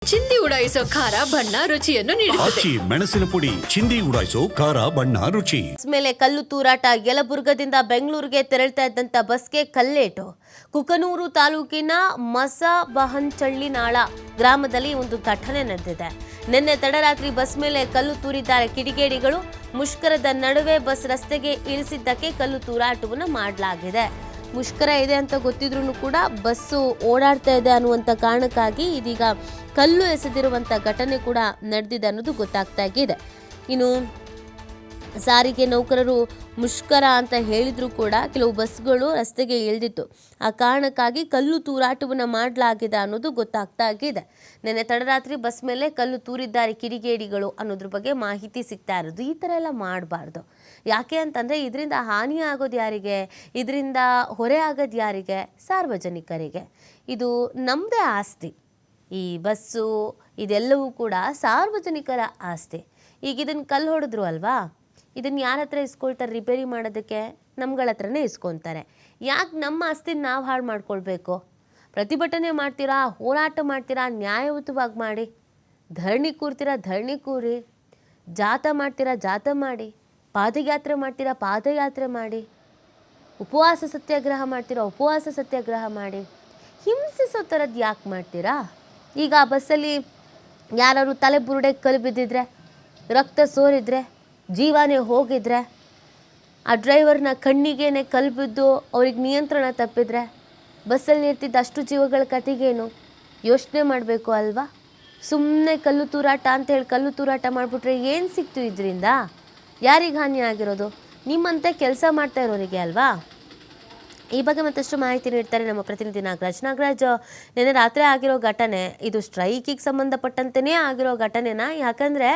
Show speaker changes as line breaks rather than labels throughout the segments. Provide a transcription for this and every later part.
ಚಿಂದಿ ಉಡಾಯಿಸೋ ಖಾರ ಬಣ್ಣ ರುಚಿಯನ್ನು ನೀಡುತ್ತದೆ.
ಆಚಿ ಮೆಣಸಿನ ಪುಡಿ ಚಿಂದಿ ಉಡಾಯಿಸೋ ಖಾರ ಬಣ್ಣ ರುಚಿ.
ಮೇಲೆ ಕಲ್ಲು ತೂರಾಟ. ಯಲಬುರ್ಗದಿಂದ ಬೆಂಗಳೂರಿಗೆ ತೆರಳ್ತಾ ಇದ್ದಂತ ಬಸ್ಗೆ ಕಲ್ಲೇಟು. ಕುಕನೂರು ತಾಲೂಕಿನ ಮಸಬಹಂಚಳ್ಳಿನಾಳ ಗ್ರಾಮದಲ್ಲಿ ಒಂದು ಘಟನೆ ನಡೆದಿದೆ. ನಿನ್ನೆ ತಡರಾತ್ರಿ ಬಸ್ ಮೇಲೆ ಕಲ್ಲು ತೂರಿದ್ದಾರೆ ಕಿಡಿಗೇಡಿಗಳು. ಮುಷ್ಕರದ ನಡುವೆ ಬಸ್ ರಸ್ತೆಗೆ ಇಳಿಸಿದ್ದಕ್ಕೆ ಕಲ್ಲು ತೂರಾಟವನ್ನು ಮಾಡಲಾಗಿದೆ. ಮುಷ್ಕರ ಇದೆ ಅಂತ ಗೊತ್ತಿದ್ರೂ ಕೂಡ ಬಸ್ಸು ಓಡಾಡ್ತಾ ಇದೆ ಅನ್ನುವಂಥ ಕಾರಣಕ್ಕಾಗಿ ಇದೀಗ ಕಲ್ಲು ಎಸೆದಿರುವಂಥ ಘಟನೆ ಕೂಡ ನಡೆದಿದೆ ಅನ್ನೋದು ಗೊತ್ತಾಗ್ತಾ ಇದೆ. ಇನ್ನು ಸಾರಿಗೆ ನೌಕರರು ಮುಷ್ಕರ ಅಂತ ಹೇಳಿದ್ರು ಕೂಡ ಕೆಲವು ಬಸ್ಗಳು ರಸ್ತೆಗೆ ಇಳಿದಿತ್ತು. ಆ ಕಾರಣಕ್ಕಾಗಿ ಕಲ್ಲು ತೂರಾಟವನ್ನು ಮಾಡಲಾಗಿದೆ ಅನ್ನೋದು ಗೊತ್ತಾಗ್ತಾ ಇದೆ. ನಿನ್ನೆ ತಡರಾತ್ರಿ ಬಸ್ ಮೇಲೆ ಕಲ್ಲು ತೂರಿದ್ದಾರೆ ಕಿಡಿಗೇಡಿಗಳು ಅನ್ನೋದ್ರ ಬಗ್ಗೆ ಮಾಹಿತಿ ಸಿಗ್ತಾ ಇರೋದು. ಈ ಥರ ಎಲ್ಲ ಮಾಡಬಾರ್ದು. ಯಾಕೆ ಅಂತಂದರೆ ಇದರಿಂದ ಹಾನಿ ಆಗೋದು ಯಾರಿಗೆ, ಇದರಿಂದ ಹೊರೆ ಆಗೋದು ಯಾರಿಗೆ? ಸಾರ್ವಜನಿಕರಿಗೆ. ಇದು ನಮ್ಮದೇ ಆಸ್ತಿ. ಈ ಬಸ್ಸು ಇದೆಲ್ಲವೂ ಕೂಡ ಸಾರ್ವಜನಿಕರ ಆಸ್ತಿ. ಈಗ ಇದನ್ನು ಕಲ್ಲು ಹೊಡೆದ್ರು ಅಲ್ವಾ, ಇದನ್ನು ಯಾರ ಹತ್ರ ಇಸ್ಕೊಳ್ತಾರೆ? ರಿಪೇರಿ ಮಾಡೋದಕ್ಕೆ ನಮ್ಗಳ ಹತ್ರನೇ ಇಸ್ಕೊತಾರೆ. ಯಾಕೆ ನಮ್ಮ ಆಸ್ತಿನ ನಾವು ಹಾಳು ಮಾಡ್ಕೊಳ್ಬೇಕು? ಪ್ರತಿಭಟನೆ ಮಾಡ್ತೀರಾ, ಹೋರಾಟ ಮಾಡ್ತೀರಾ, ನ್ಯಾಯಯುತವಾಗಿ ಮಾಡಿ. ಧರಣಿ ಕೂರ್ತೀರಾ, ಧರಣಿ ಕೂರಿ. ಜಾಥಾ ಮಾಡ್ತೀರಾ, ಜಾಥಾ ಮಾಡಿ. ಪಾದಯಾತ್ರೆ ಮಾಡ್ತೀರಾ, ಪಾದಯಾತ್ರೆ ಮಾಡಿ. ಉಪವಾಸ ಸತ್ಯಾಗ್ರಹ ಮಾಡ್ತೀರಾ, ಉಪವಾಸ ಸತ್ಯಾಗ್ರಹ ಮಾಡಿ. ಹಿಂಸಿಸೋ ಥರದ್ದು ಯಾಕೆ ಮಾಡ್ತೀರಾ? ಈಗ ಆ ಬಸ್ಸಲ್ಲಿ ಯಾರು ತಲೆ ಬುರುಡೆ ಕಲ್ಲು ಬಿದ್ದಿದ್ರೆ, ರಕ್ತ ಸೋರಿದ್ರೆ, ಜೀವನೇ ಹೋಗಿದ್ರೆ, ಆ ಡ್ರೈವರ್ನ ಕಣ್ಣಿಗೇನೆ ಕಲ್ಲು ಬಿದ್ದು ಅವ್ರಿಗೆ ನಿಯಂತ್ರಣ ತಪ್ಪಿದ್ರೆ, ಬಸ್ಸಲ್ಲಿ ಇರ್ತಿದ್ದ ಅಷ್ಟು ಜೀವಗಳ ಕತೆಗೇನು ಯೋಚನೆ ಮಾಡಬೇಕು ಅಲ್ವಾ? ಸುಮ್ಮನೆ ಕಲ್ಲು ತೂರಾಟ ಅಂತೇಳಿ ಕಲ್ಲು ತೂರಾಟ ಮಾಡಿಬಿಟ್ರೆ ಏನು ಸಿಕ್ತು ಇದರಿಂದ? ಯಾರಿಗೆ ಹಾನಿ ಆಗಿರೋದು? ನಿಮ್ಮಂತೆ ಕೆಲಸ ಮಾಡ್ತಾ ಇರೋರಿಗೆ ಅಲ್ವಾ? ಈ ಬಗ್ಗೆ ಮತ್ತಷ್ಟು ಮಾಹಿತಿ ನೀಡ್ತಾರೆ ನಮ್ಮ ಪ್ರತಿನಿಧಿ ನಾಗರಾಜ್. ನಿನ್ನೆ ರಾತ್ರಿ ಆಗಿರೋ ಘಟನೆ ಇದು ಸ್ಟ್ರೈಕಿಗೆ ಸಂಬಂಧಪಟ್ಟಂತೆಯೇ ಆಗಿರೋ ಘಟನೆನಾ? ಯಾಕಂದರೆ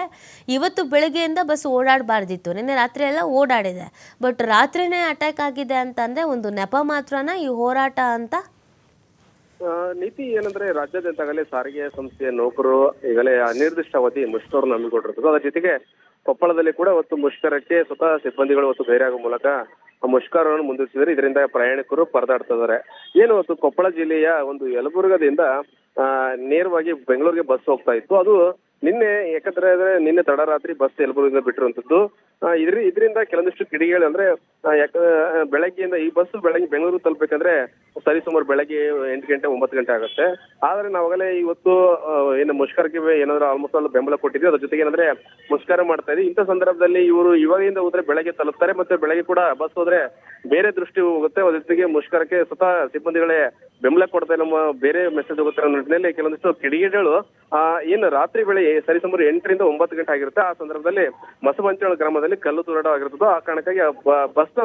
ಇವತ್ತು ಬೆಳಗ್ಗೆಯಿಂದ ಬಸ್ ಓಡಾಡಬಾರ್ದಿತ್ತು, ನಿನ್ನೆ ರಾತ್ರಿ ಎಲ್ಲ ಓಡಾಡಿದೆ. ಬಟ್ ರಾತ್ರಿನೇ ಅಟ್ಯಾಕ್ ಆಗಿದೆ ಅಂತಂದರೆ ಒಂದು ನೆಪ ಮಾತ್ರನಾ ಈ ಹೋರಾಟ ಅಂತ?
ನೀತಿ ಏನಂದ್ರೆ ರಾಜ್ಯಾದ್ಯಂತ ಸಾರಿಗೆ ಸಂಸ್ಥೆಯ ನೌಕರರು ಈಗಲೇ ಅನಿರ್ದಿಷ್ಟಾವಧಿ ಮುಷ್ಕರವನ್ನು ಹಮ್ಮಿಕೊಂಡಿರೋದು. ಅದರ ಜೊತೆಗೆ ಕೊಪ್ಪಳದಲ್ಲಿ ಕೂಡ ಇವತ್ತು ಮುಷ್ಕರಕ್ಕೆ ಸ್ವತಃ ಸಿಬ್ಬಂದಿಗಳು ಇವತ್ತು ಧೈರ್ಯ ಆಗೋ ಮೂಲಕ ಮುಷ್ಕರವನ್ನು ಮುಂದುವರಿಸಿದರೆ ಇದರಿಂದ ಪ್ರಯಾಣಿಕರು ಪರದಾಡ್ತಾ ಇದ್ದಾರೆ. ಏನು ಇವತ್ತು ಕೊಪ್ಪಳ ಜಿಲ್ಲೆಯ ಒಂದು ಯಲಬುರ್ಗದಿಂದ ನೇರವಾಗಿ ಬೆಂಗಳೂರಿಗೆ ಬಸ್ ಹೋಗ್ತಾ ಇತ್ತು. ಅದು ನಿನ್ನೆ ಯಾಕಂದ್ರೆ ನಿನ್ನೆ ತಡರಾತ್ರಿ ಬಸ್ ಯಲಬುರ್ಗಿಂದ ಬಿಟ್ಟಿರುವಂತದ್ದು. ಇದರಿಂದ ಕೆಲವೊಂದಿಷ್ಟು ಕಿಡಿಗೇಡಿ ಅಂದ್ರೆ ಬೆಳಗ್ಗೆಯಿಂದ ಈ ಬಸ್ ಬೆಳಗ್ಗೆ ಬೆಂಗಳೂರು ತಲುಪಬೇಕಂದ್ರೆ ಸರಿಸುಮಾರು ಬೆಳಗ್ಗೆ 8 ಗಂಟೆ 9 ಗಂಟೆ ಆಗುತ್ತೆ. ಆದ್ರೆ ನಾವಾಗಲೇ ಇವತ್ತು ಏನು ಮುಷ್ಕರಕ್ಕೆ ಏನಾದ್ರು ಆಲ್ಮೋಸ್ಟ್ ಅಲ್ಲಿ ಬೆಂಬಲ ಕೊಟ್ಟಿದ್ವಿ. ಅದ್ರ ಜೊತೆಗೆ ಏನಂದ್ರೆ ಮುಷ್ಕರ ಮಾಡ್ತಾ ಇದ್ವಿ. ಇಂಥ ಸಂದರ್ಭದಲ್ಲಿ ಇವರು ಇವಾಗಿಂದ ಹೋದ್ರೆ ಬೆಳಗ್ಗೆ ತಲುಪ್ತಾರೆ, ಮತ್ತೆ ಬೆಳಗ್ಗೆ ಕೂಡ ಬಸ್ ಹೋದ್ರೆ ಬೇರೆ ದೃಷ್ಟಿ ಹೋಗುತ್ತೆ. ಅದ್ರ ಜೊತೆಗೆ ಮುಷ್ಕರಕ್ಕೆ ಸ್ವತಃ ಸಿಬ್ಬಂದಿಗಳೇ ಬೆಂಬಲ ಕೊಡ್ತಾ ನಮ್ಮ ಬೇರೆ ಮೆಸೇಜ್ ಹೋಗುತ್ತೆ ಅನ್ನೋ ನಿಟ್ಟಿನಲ್ಲಿ ಕೆಲವೊಂದಿಷ್ಟು ಕಿಡಿಗೇಡಿಗಳು ಏನು ರಾತ್ರಿ ವೇಳೆ ಸರಿಸುಮಾರು 8 ರಿಂದ 9 ಗಂಟೆ ಆಗಿರುತ್ತೆ. ಆ ಸಂದರ್ಭದಲ್ಲಿ ಮಸಬಂಚಳ ಗ್ರಾಮದಲ್ಲಿ ಕಲ್ಲು ತೂರಾಟ ಆಗಿರುತ್ತದೋ ಆ ಕಾರಣಕ್ಕಾಗಿ ಬಸ್ನ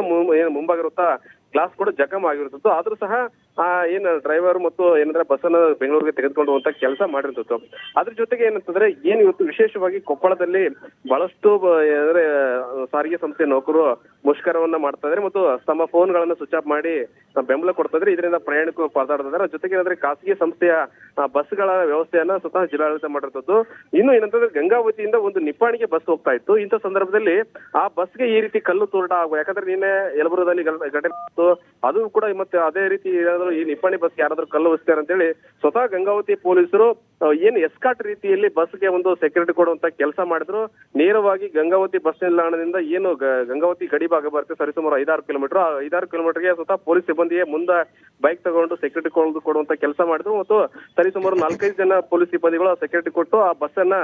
ಮುಂಭಾಗಿರುತ್ತಾ ಗ್ಲಾಸ್ ಕೂಡ ಜಖಮ್ ಆಗಿರುತ್ತೋ. ಆದ್ರೂ ಸಹ ಏನು ಡ್ರೈವರ್ ಮತ್ತು ಏನಂದ್ರೆ ಬಸ್ ಅನ್ನ ಬೆಂಗಳೂರಿಗೆ ತೆಗೆದುಕೊಂಡು ಹೋಗುವಂತ ಕೆಲಸ ಮಾಡಿರುತ್ತೋ. ಅದ್ರ ಜೊತೆಗೆ ಏನಂತಂದ್ರೆ ಏನು ಇವತ್ತು ವಿಶೇಷವಾಗಿ ಕೊಪ್ಪಳದಲ್ಲಿ ಬಹಳಷ್ಟು ಅಂದ್ರೆ ಸಾರಿಗೆ ಸಂಸ್ಥೆ ನೌಕರು ಮುಷ್ಕರವನ್ನ ಮಾಡ್ತಾ ಇದ್ದಾರೆ ಮತ್ತು ತಮ್ಮ ಫೋನ್ಗಳನ್ನ ಸ್ವಿಚ್ ಆಫ್ ಮಾಡಿ ಬೆಂಬಲ ಕೊಡ್ತಾ ಇದ್ರೆ. ಇದರಿಂದ ಪ್ರಯಾಣಿಕರು ಪರದಾಡ್ತಾ ಇದ್ದಾರೆ. ಜೊತೆಗೆ ಏನಂದ್ರೆ ಖಾಸಗಿ ಸಂಸ್ಥೆಯ ಬಸ್ಗಳ ವ್ಯವಸ್ಥೆಯನ್ನ ಸ್ವತಃ ಜಿಲ್ಲಾಡಳಿತ ಮಾಡಿರುತ್ತದ್ದು. ಇನ್ನು ಏನಂತಂದ್ರೆ ಗಂಗಾವತಿಯಿಂದ ಒಂದು ನಿಪ್ಪಾಣಿಗೆ ಬಸ್ ಹೋಗ್ತಾ ಇತ್ತು. ಇಂಥ ಸಂದರ್ಭದಲ್ಲಿ ಆ ಬಸ್ಗೆ ಈ ರೀತಿ ಕಲ್ಲು ತೂರಾಟ ಆಗುವ, ಯಾಕಂದ್ರೆ ನಿನ್ನೆ ಯಲಬುರ್ಗದಲ್ಲಿ ಘಟನೆ ಅದು ಕೂಡ ಮತ್ತೆ ಅದೇ ರೀತಿ ಏನಾದ್ರು ಈ ನಿಪ್ಪಾಣಿ ಬಸ್ ಯಾರಾದ್ರೂ ಕಲ್ಲು ಹೊಸ್ತಾರೆ ಅಂತ ಹೇಳಿ ಸ್ವತಃ ಗಂಗಾವತಿ ಪೊಲೀಸರು ಏನು ಎಸ್ಕಾಟ್ ರೀತಿಯಲ್ಲಿ ಬಸ್ಗೆ ಒಂದು ಸೆಕ್ಯೂರಿಟಿ ಕೊಡುವಂತ ಕೆಲಸ ಮಾಡಿದ್ರು. ನೇರವಾಗಿ ಗಂಗಾವತಿ ಬಸ್ ನಿಲ್ದಾಣದಿಂದ ಏನು ಗಂಗಾವತಿ ಗಡಿ ಭಾಗ ಬರುತ್ತೆ ಸರಿಸುಮಾರು 5-6 ಕಿಲೋಮೀಟರ್. 5-6 ಕಿಲೋಮೀಟರ್ಗೆ ಸ್ವತಃ ಪೊಲೀಸ್ ಸಿಬ್ಬಂದಿಯೇ ಮುಂದೆ ಬೈಕ್ ತಗೊಂಡು ಸೆಕ್ಯೂರಿಟಿ ಕೊಡುವಂತ ಕೆಲಸ ಮಾಡಿದ್ರು. ಮತ್ತು ಸರಿಸುಮಾರು 4-5 ಜನ ಪೊಲೀಸ್ ಸಿಬ್ಬಂದಿಗಳು ಸೆಕ್ಯೂರಿಟಿ ಕೊಟ್ಟು ಆ ಬಸ್ ಅನ್ನ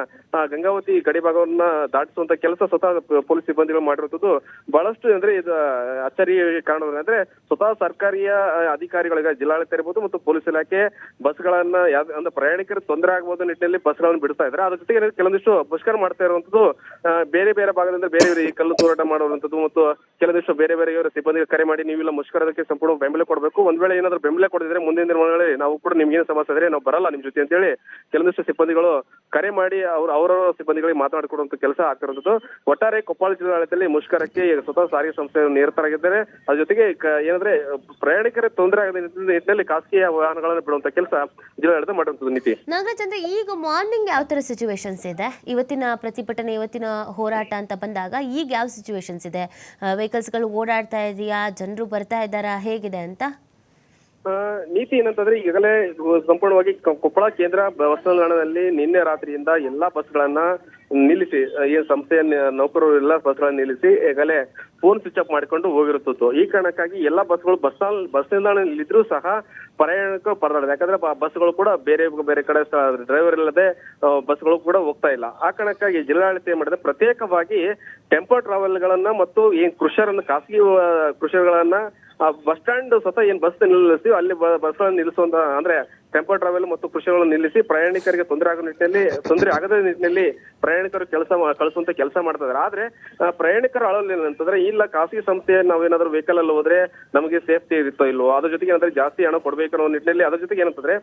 ಗಂಗಾವತಿ ಗಡಿ ಭಾಗವನ್ನ ದಾಟಿಸುವಂತ ಕೆಲಸ ಸ್ವತಃ ಪೊಲೀಸ್ ಸಿಬ್ಬಂದಿಗಳು ಮಾಡಿರುತ್ತದೆ. ಬಹಳಷ್ಟು ಅಂದ್ರೆ ಇದು ಅಚ್ಚರಿ ಕಾರಣವೇನಂದ್ರೆ ಸ್ವತಃ ಸರ್ಕಾರಿಯ ಅಧಿಕಾರಿಗಳಿಗೆ ಜಿಲ್ಲಾಡಳಿತ ಇರಬಹುದು ಮತ್ತು ಪೊಲೀಸ್ ಇಲಾಖೆ ಬಸ್ಗಳನ್ನ ಅಂದ್ರೆ ಪ್ರಯಾಣಿಕರು ತೊಂದರೆ ಆಗಬಹುದು ನಿಟ್ಟಿನಲ್ಲಿ ಬಸ್ಗಳನ್ನು ಬಿಡ್ತಾ ಇದ್ದಾರೆ. ಅದ್ರ ಜೊತೆಗೆ ಕೆಲವೊಂದಿಷ್ಟು ಮುಷ್ಕರ ಮಾಡ್ತಾ ಇರುವಂತದ್ದು ಬೇರೆ ಬೇರೆ ಭಾಗದಿಂದ ಬೇರೆ ಬೇರೆ ಕಲ್ಲು ತೂರಾಟ ಮಾಡುವಂತದ್ದು ಮತ್ತು ಕೆಲವೊಂದಿಷ್ಟು ಬೇರೆ ಬೇರೆ ಸಿಬ್ಬಂದಿಗೆ ಕರೆ ಮಾಡಿ ನೀವೆಲ್ಲ ಮುಷ್ಕರದಕ್ಕೆ ಸಂಪೂರ್ಣ ಬೆಂಬಲ ಕೊಡಬೇಕು. ಒಂದ್ ವೇಳೆ ಏನಾದ್ರು ಬೆಂಬಲ ಕೊಡಿದ್ರೆ ಮುಂದಿನ ದಿನಗಳಲ್ಲಿ ನಾವು ಕೂಡ ನಿಮ್ಗೇನು ಸಮಸ್ಯೆ ಇದ್ರೆ ನಾವು ಬರಲ್ಲ ನಿಮ್ ಜೊತೆ ಅಂತ ಹೇಳಿ ಕೆಲವೊಂದಿಷ್ಟು ಸಿಬ್ಬಂದಿಗಳು ಕರೆ ಮಾಡಿ ಅವರ ಸಿಬ್ಬಂದಿಗಳಿಗೆ ಮಾತನಾಡಿಕೊಡುವಂತ ಕೆಲಸ ಆಗ್ತಿರುವಂತದ್ದು. ಒಟ್ಟಾರೆ ಕೊಪ್ಪಳ ಜಿಲ್ಲಾಡಳಿತದಲ್ಲಿ ಮುಷ್ಕರಕ್ಕೆ ಸ್ವತಃ ಸಾರಿಗೆ ಸಂಸ್ಥೆ ನಿರತರಾಗಿದ್ದಾರೆ. ಅದ್ರ ಜೊತೆಗೆ ಏನಂದ್ರೆ ಪ್ರಯಾಣಿಕರ ತೊಂದರೆ ಆಗದ ನಿಟ್ಟಿನಲ್ಲಿ ಖಾಸಗಿ ವಾಹನಗಳನ್ನು ಬಿಡುವಂತ ಕೆಲಸ ಜಿಲ್ಲಾಡಳಿತ ಮಾಡಿರುವಂತದ್ದು. ನೀತಿ
ನಾಗರಾಜ್, ಅಂದ್ರೆ ಈಗ ಮಾರ್ನಿಂಗ್ ಯಾವ ತರ ಸಿಚುವೇಶನ್ಸ್ ಇದೆ? ಇವತ್ತಿನ ಪ್ರತಿಭಟನೆ, ಇವತ್ತಿನ ಹೋರಾಟ ಅಂತ ಬಂದಾಗ ಈಗ ಯಾವ ಸಿಚುವೇಶನ್ಸ್ ಇದೆ? ವೆಹಿಕಲ್ಸ್ಗಳು ಓಡಾಡ್ತಾ ಇದೆಯಾ? ಜನರು ಬರ್ತಾ ಇದ್ದಾರಾ? ಹೇಗಿದೆ ಅಂತ?
ನೀತಿ ಏನಂತಂದ್ರೆ ಈಗಾಗಲೇ ಸಂಪೂರ್ಣವಾಗಿ ಕೊಪ್ಪಳ ಕೇಂದ್ರ ಬಸ್ ನಿಲ್ದಾಣದಲ್ಲಿ ನಿನ್ನೆ ರಾತ್ರಿಯಿಂದ ಎಲ್ಲಾ ಬಸ್ಗಳನ್ನ ನಿಲ್ಲಿಸಿ ಏನ್ ಸಂಸ್ಥೆಯ ನೌಕರರು ಎಲ್ಲಾ ಬಸ್ಗಳನ್ನ ನಿಲ್ಲಿಸಿ ಈಗಾಗಲೇ ಫೋನ್ ಸ್ವಿಚ್ ಆಫ್ ಮಾಡಿಕೊಂಡು ಹೋಗಿರುತ್ತಿತ್ತು. ಈ ಕಾರಣಕ್ಕಾಗಿ ಎಲ್ಲಾ ಬಸ್ಗಳು ಬಸ್ ನಿಲ್ದಾಣದಲ್ಲಿ ಇದ್ರೂ ಸಹ ಪ್ರಯಾಣಿಕರು ಪರದಾಡಿದೆ. ಯಾಕಂದ್ರೆ ಬಸ್ಗಳು ಕೂಡ ಬೇರೆ ಕಡೆ ಡ್ರೈವರ್ ಇಲ್ಲದೆ ಬಸ್ಗಳು ಕೂಡ ಹೋಗ್ತಾ ಇಲ್ಲ. ಆ ಕಾರಣಕ್ಕಾಗಿ ಜಿಲ್ಲಾಡಳಿತ ಏನ್ ಮಾಡಿದೆ, ಪ್ರತ್ಯೇಕವಾಗಿ ಟೆಂಪೋ ಟ್ರಾವೆಲ್ ಗಳನ್ನ ಮತ್ತು ಏನ್ ಕೃಷಿಯರನ್ನ ಖಾಸಗಿ ಕೃಷಿಗಳನ್ನ ಬಸ್ ಸ್ಟ್ಯಾಂಡ್ ಸ್ವತಃ ಏನ್ ಬಸ್ ನಿಲ್ಲಿಸಿ ಅಲ್ಲಿ ಬಸ್ ನಿಲ್ಲಿಸುವಂತ ಅಂದ್ರೆ ಟೆಂಪೋ ಟ್ರಾವೆಲ್ ಮತ್ತು ಕೃಷಿಗಳನ್ನು ನಿಲ್ಲಿಸಿ ಪ್ರಯಾಣಿಕರಿಗೆ ತೊಂದರೆ ಆಗದ ನಿಟ್ಟಿನಲ್ಲಿ ಪ್ರಯಾಣಿಕರು ಕಳಿಸುವಂತ ಕೆಲಸ ಮಾಡ್ತಾ ಇದ್ದಾರೆ. ಆದ್ರೆ ಪ್ರಯಾಣಿಕರ ಅಳಲು ಏನಂತಂದ್ರೆ, ಇಲ್ಲ ಖಾಸಗಿ ಸಂಸ್ಥೆ ನಾವೇನಾದ್ರೂ ವೆಹಿಕಲ್ ಅಲ್ಲಿ ಹೋದ್ರೆ ನಮಗೆ ಸೇಫ್ಟಿ ಇರುತ್ತೋ ಇಲ್ವೋ, ಅದ್ರ ಜೊತೆಗೆ ಏನಂದ್ರೆ ಜಾಸ್ತಿ ಹಣ ಕೊಡ್ಬೇಕು ಅನ್ನೋ ನಿಟ್ಟಿನಲ್ಲಿ ಅದ್ರ ಜೊತೆಗೆ ಏನಂತಂದ್ರೆ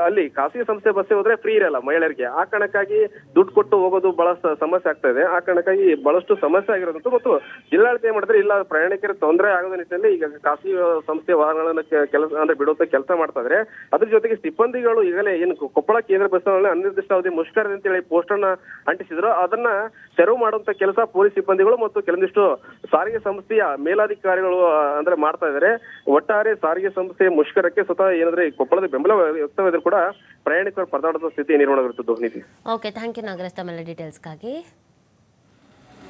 ಅಲ್ಲಿ ಖಾಸಗಿ ಸಂಸ್ಥೆ ಬಸ್ ಹೋದ್ರೆ ಫ್ರೀ ಇರಲ್ಲ ಮಹಿಳೆಯರಿಗೆ. ಆ ಕಾರಣಕ್ಕಾಗಿ ದುಡ್ಡು ಕೊಟ್ಟು ಹೋಗೋದು ಬಹಳ ಸಮಸ್ಯೆ ಆಗ್ತಾ ಇದೆ. ಆ ಕಾರಣಕ್ಕಾಗಿ ಬಹಳಷ್ಟು ಸಮಸ್ಯೆ ಆಗಿರೋದು ಮತ್ತು ಜಿಲ್ಲಾಡಳಿತ ಏನ್ ಮಾಡಿದ್ರೆ, ಇಲ್ಲ ಪ್ರಯಾಣಿಕರಿಗೆ ತೊಂದರೆ ಆಗದ ನಿಟ್ಟಿನಲ್ಲಿ ಈಗ ಖಾಸಗಿ ಸಂಸ್ಥೆ ವಾಹನಗಳನ್ನ ಕೆಲಸ ಅಂದ್ರೆ ಬಿಡುವಂತ ಕೆಲಸ ಮಾಡ್ತಾ ಇದ್ರೆ. ಅದ್ರ ಜೊತೆಗೆ ಸಿಬ್ಬಂದಿಗಳು ಈಗಲೇ ಏನು ಕೊಪ್ಪಳ ಕೇಂದ್ರ ಬಸ್ ಅನಿರ್ದಿಷ್ಟಾವಧಿ ಮುಷ್ಕರ ಅಂತೇಳಿ ಪೋಸ್ಟರ್ ನ ಅಂಟಿಸಿದ್ರು, ಅದನ್ನ ತೆರವು ಮಾಡುವಂತ ಕೆಲಸ ಪೊಲೀಸ್ ಸಿಬ್ಬಂದಿಗಳು ಮತ್ತು ಕೆಲವೊಂದಿಷ್ಟು ಸಾರಿಗೆ ಸಂಸ್ಥೆಯ ಮೇಲಾಧಿಕಾರಿಗಳು ಅಂದ್ರೆ ಮಾಡ್ತಾ ಇದ್ದಾರೆ. ಒಟ್ಟಾರೆ ಸಾರಿಗೆ ಸಂಸ್ಥೆ ಮುಷ್ಕರಕ್ಕೆ ಸ್ವತಃ ಏನಂದ್ರೆ ಕೊಪ್ಪಳದ ಬೆಂಬಲ ವ್ಯಕ್ತವಾದರೂ ಕೂಡ ಪ್ರಯಾಣಿಕರು ಪರದಾಡುವ ಸ್ಥಿತಿ ನಿರ್ಮಾಣ ಆಗಿರುತ್ತದೆ.
ಓಕೆ, ಥ್ಯಾಂಕ್ ಯು ನಾಗರಾಜ್ ತಮ್ಮೆಲ್ಲ ಡೀಟೇಲ್ಸ್ಗಾಗಿ.